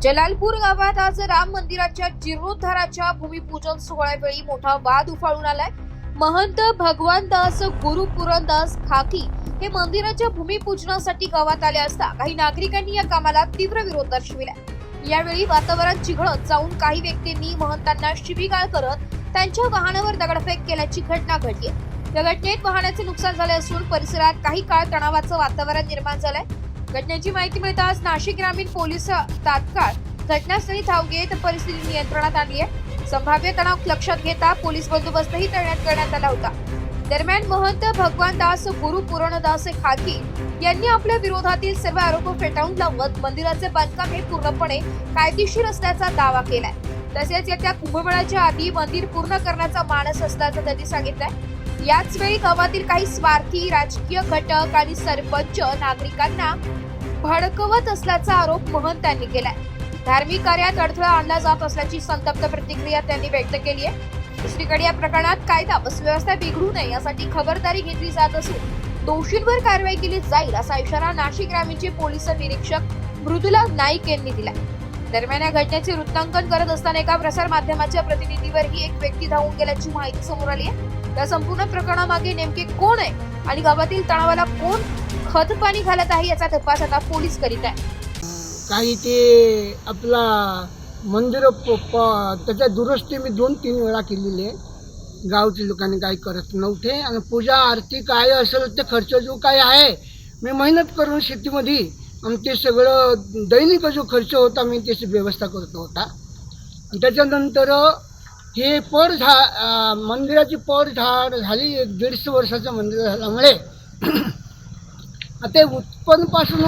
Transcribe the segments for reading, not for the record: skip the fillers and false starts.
जलालपूर गावात आज राम मंदिराच्या जीर्णोद्धाराच्या भूमिपूजन सोहळ्यावेळी मोठा वाद उफाळून आलाय। महंत भगवानदास गुरु पुरंदास खाकी हे मंदिराच्या भूमिपूजनासाठी गावात आले असता काही नागरिकांनी या कामाला तीव्र विरोध दर्शविलाय। यावेळी वातावरण चिघळत जाऊन काही व्यक्तींनी महंतांना शिवीगाळ करत त्यांच्या वाहनावर दगडफेक केल्याची घटना घडली आहे। या घटनेत वाहनाचे नुकसान झाले असून परिसरात काही काळ तणावाचं वातावरण निर्माण झालंय। घटनेची माहिती मिळताच नाशिक ग्रामीण पोलीस तात्काळ घटनास्थळी धाव घेत परिस्थिती नियंत्रणात आणली आहे। संभाव्य तणाव लक्षात घेता पोलीस बंदोबस्तही तैनात करण्यात आला होता। दरम्यान महंत भगवानदास गुरु पुरणदास खाकी यांनी आपल्या विरोधातील सर्व आरोप फेटाळून लावत मंदिराचे बांधकाम हे पूर्णपणे कायदेशीर असल्याचा दावा केलाय। तसेच येत्या कुंभमेळ्याच्या आधी मंदिर पूर्ण करण्याचा मानस असल्याचं त्यांनी सांगितलंय। याच वेळी गावातील काही स्वार्थी राजकीय घटक आणि सरपंच नागरिकांना भडकवत असल्याचा आरोप महंतांनी केलाय। धार्मिक कार्यात अडथळा आणला जात असल्याची संतप्त प्रतिक्रिया त्यांनी व्यक्त केली आहे। दुसरीकडे या प्रकरणात कायदा व सुव्यवस्था बिघडू नये यासाठी खबरदारी घेतली जात असून दोषींवर कारवाई केली जाईल असा इशारा नाशिक ग्रामीणचे पोलीस निरीक्षक मृदुला नाईक यांनी दिला। दरम्यान या घटनेचे वृत्तांकन करत असताना एका प्रसार माध्यमाच्या प्रतिनिधीवरही एक व्यक्ती धावून गेल्याची माहिती समोर आली आहे। या संपूर्ण प्रकरणामागे नेमके कोण आहे आणि गावातील तणावाला कोण खतपाणी घालत आहे याचा तपास आता पोलीस करीत आहे। काही ते आपला मंदिर त्याच्या दुरुस्ती मी 2-3 वेळा केलेली आहे। गावच्या लोकांनी काही करत नव्हते आणि पूजा आरती काय असेल ते खर्च जो काय आहे मी मेहनत करून शेतीमध्ये आणि ते सगळं दैनिक जो खर्च होता मी त्याची व्यवस्था करत होता। त्याच्यानंतर हे मंदिराची पडझड झाली। 150 वर्षाचं मंदिर झाल्यामुळे आता उत्पन्नपासून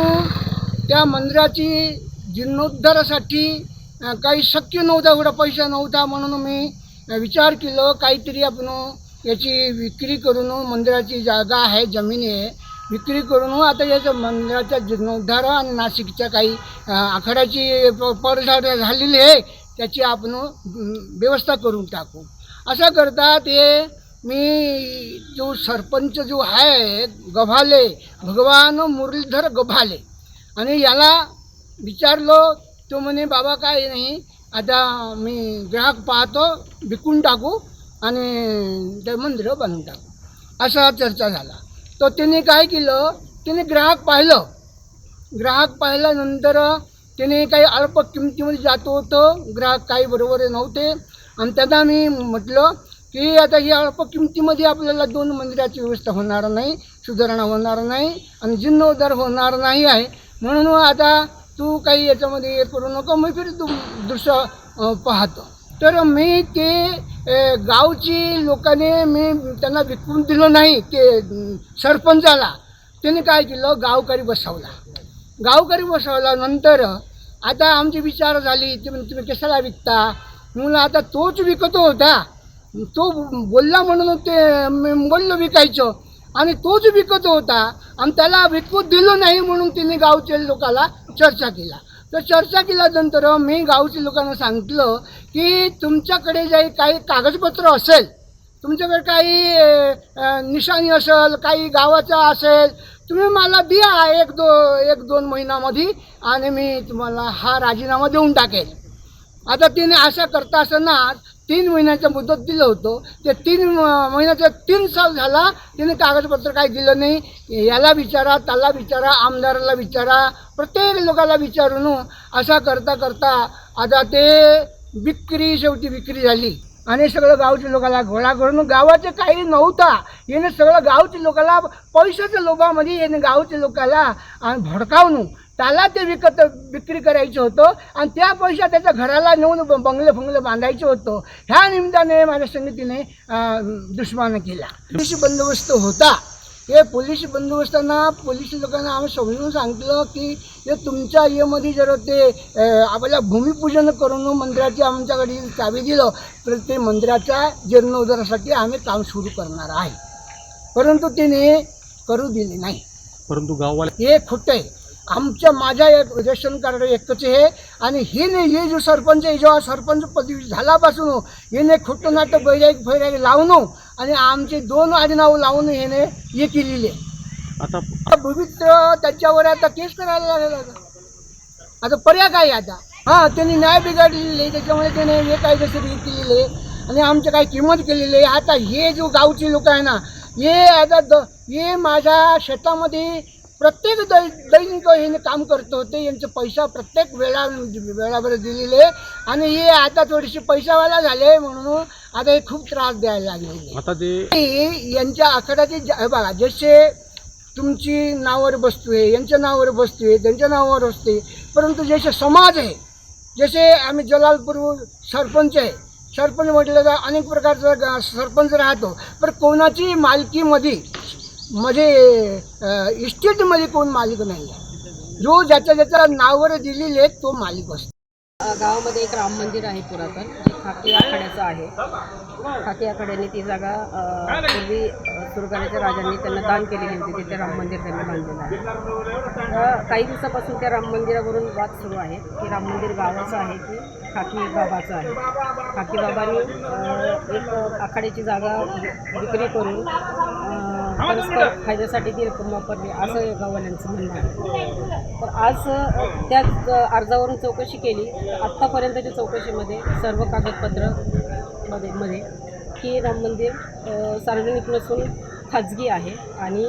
त्या मंदिराची जीर्णोद्धारासाठी काही शक्य नव्हता, एवढा पैसा नव्हता। म्हणून मी विचार केलं काहीतरी आपण याची विक्री करून मंदिराची जागा आहे, जमीन आहे, विक्री करून आता याच्या मंदिराचा जीर्णोद्धार आणि नाशिकच्या काही आखाड्याची पडझड झालेली आहे त्याची आपण व्यवस्था करून टाकू असा करता ते मी जो सरपंच जो आहे गव्हाले भगवान मुरलीधर गव्हाले आणि याला विचारलो तो म्हणे बाबा काय नाही आता मी ग्राहक पाहतो विकून टाकू आणि ते मंदिर बांधून टाकू असा चर्चा झाला। तो त्याने काय केलं, त्याने ग्राहक पाहिल्यानंतर त्याने काही अल्प किमतीमध्ये जात होतं, ग्राहक काही बरोबर नव्हते आणि त्यांना मी म्हटलं की आता ही अल्प किमतीमध्ये आपल्याला 2 मंदिराची व्यवस्था होणार नाही, सुधारणा होणार नाही आणि जीर्णोद्धार होणार नाही आहे। म्हणून आता तू काही याच्यामध्ये हे करू नको, मी फिर तू दुसरं पाहतो। तर मी ते गावची लोकांनी मी त्यांना विकून दिलं नाही ते सरपंचाला। त्याने काय केलं गावकरी बसवला नंतर आता आमची विचार झाली तुम्ही कशाला विकता म्हणून आता तोच विकत होता, तो बोलला म्हणून ते मी बोललो विकायचं आणि तोच विकत होता आणि त्याला विकू दिलं नाही म्हणून तिने गावच्या लोकांना चर्चा केला। तर चर्चा केल्यानंतर मी गावच्या लोकांना सांगितलं की तुमच्याकडे जे काही कागदपत्र असेल, तुमच्याकडे काही निशाणी असेल, काही गावाचा असेल, तुम्ही मला द्या 1-2 महिन्यामध्ये आणि मी तुम्हाला हा राजीनामा देऊन टाकेल। आता तिने अशा करता असताना 3 महिन्याचं मुदत दिलं होतं, ते 3 महिन्याचं 3 साल झाला तिने कागदपत्र काही दिलं नाही। याला विचारा, त्याला विचारा, आमदाराला विचारा, प्रत्येक लोकांना विचारून असा करता करता आता ते शेवटी विक्री झाली आणि सगळं गावच्या लोकांना गोळा करून गावाचं काही नव्हता याने सगळं गावच्या लोकांना पैशाच्या लोभामध्ये याने गावच्या लोकांना भडकावून त्याला ते विक्री करायचं होतं आणि त्या पैसा त्याच्या घराला नेऊन बंगले बांधायचं होतं। ह्या निमित्ताने माझ्या संगतीने दुश्मन केला। पोलीस बंदोबस्त होता, हे पोलीस बंदोबस्तांना पोलीस लोकांना आम्ही समजून सांगितलं की हे तुमच्या यामध्ये जर ते आपल्याला भूमिपूजन करून मंदिराची आमच्याकडे चावी दिलं तर ते मंदिराच्या जीर्णोद्धारासाठी आम्ही काम सुरू करणार आहे। परंतु त्याने करू दिले नाही। परंतु गाववाले हे खोटं आहे। माझा एक रेशन कार्ड एकच आहे आणि हे जो सरपंच आहे, जेव्हा सरपंच पदवी झाल्यापासून याने खोटं नाटक बैराग लावून आणि आमचे 2 आडनाव लावून याने हे केलेले। आता पवित्र त्याच्यावर आता केस करायला लागला। आता पर्याय काय आता हां, त्यांनी न्याय बिघडलेले आहे, त्याच्यामुळे त्याने हे कायदेशीर हे केलेले आहे आणि आमचं काही किंमत केलेली आहे. आता हे जो गावची लोक आहे ना, हे आता हे माझ्या शेतामध्ये प्रत्येक दैनिक हे काम करत होते. यांचे पैसा प्रत्येक वेळावर दिलेले आहे आणि हे आता थोडीशी पैसावाला झाले म्हणून आता हे खूप त्रास द्यायला लागलेले. आता ते हे यांच्या आखाड्याचे बघा, जसे तुमची नावावर वस्तू आहे, यांच्या नावावर वस्तू आहे, त्यांच्या नावावर असते, परंतु जसे समाज आहे, जसे आम्ही जलालपूर सरपंच आहे, सरपंच म्हटलं तर अनेक प्रकारचा सरपंच राहतो, पण कोणाची मालकीमध्ये म्हणजे इस्टेटमध्ये कोण मालिक नाही आहे. जो ज्याच्या नावावर दिलेले आहेत तो मालिक असतो. गावामध्ये एक राम मंदिर आहे पुरातन, जे खाकी आखाड्याचं आहे. खाकी आखाड्याने ती जागा पूर्वी सुरगाण्याच्या राजांनी त्यांना दान केलेली होती. तिथे राम मंदिर त्यांनी बांधलेलं आहे. काही दिवसापासून त्या राम मंदिरावरून वाद सुरू आहे की राम मंदिर गावाचं आहे की खाकी बाबाचं आहे. खाकी बाबांनी एक आखाड्याची जागा विक्री करून परस्पर फायद्यासाठी ती रक्कम वापरली असं गाववाल्यांचं म्हणणं आहे. तर आज त्याच अर्जावरून चौकशी केली. आत्तापर्यंतच्या चौकशीमध्ये सर्व कागदपत्र मध्ये की राम मंदिर सार्वजनिक नसून खाजगी आहे आणि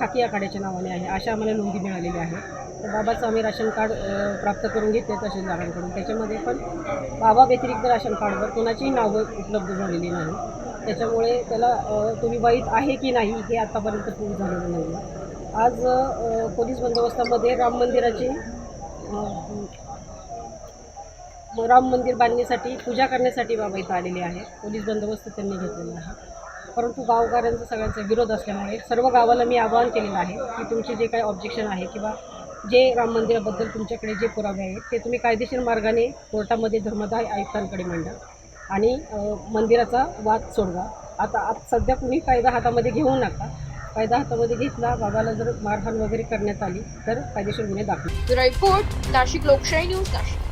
खाकी आखाड्याच्या नावाने आहे अशा आम्हाला नोंदी मिळालेली आहे. तर बाबाचं आम्ही राशन कार्ड प्राप्त करून घेतले तहसीलदारांकडून. त्याच्यामध्ये पण बाबा व्यतिरिक्त राशन कार्डवर कोणाचीही नावं उपलब्ध झालेली नाही. त्याच्यामुळे त्याला तो विवाहित आहे की नाही हे आत्तापर्यंत प्रूव्ह झालेलं नाही. आज पोलीस बंदोबस्तामध्ये राम मंदिर बांधण्यासाठी पूजा करण्यासाठी बाबा इथं आलेले आहे. पोलीस बंदोबस्त त्यांनी घेतलेला आहे. परंतु गावकऱ्यांचा सगळ्यांचा विरोध असल्यामुळे सर्व गावाला मी आवाहन केलेलं आहे की तुमचे जे काही ऑब्जेक्शन आहे किंवा जे राम मंदिराबद्दल तुमच्याकडे जे पुरावे आहेत ते तुम्ही कायदेशीर मार्गाने कोर्टामध्ये धर्मदाय आयुक्तांकडे मांडा आणि मंदिराचा वाद सोडवा. आता सध्या कुणी कायदा हातामध्ये घेऊ नका. कायदा हातामध्ये घेतला, बाबाला जर मारहाण वगैरे करण्यात आली तर कायदेशीर गुन्हे दाखल. ब्युरो रिपोर्ट, नाशिक लोकशाही न्यूज, नाशिक.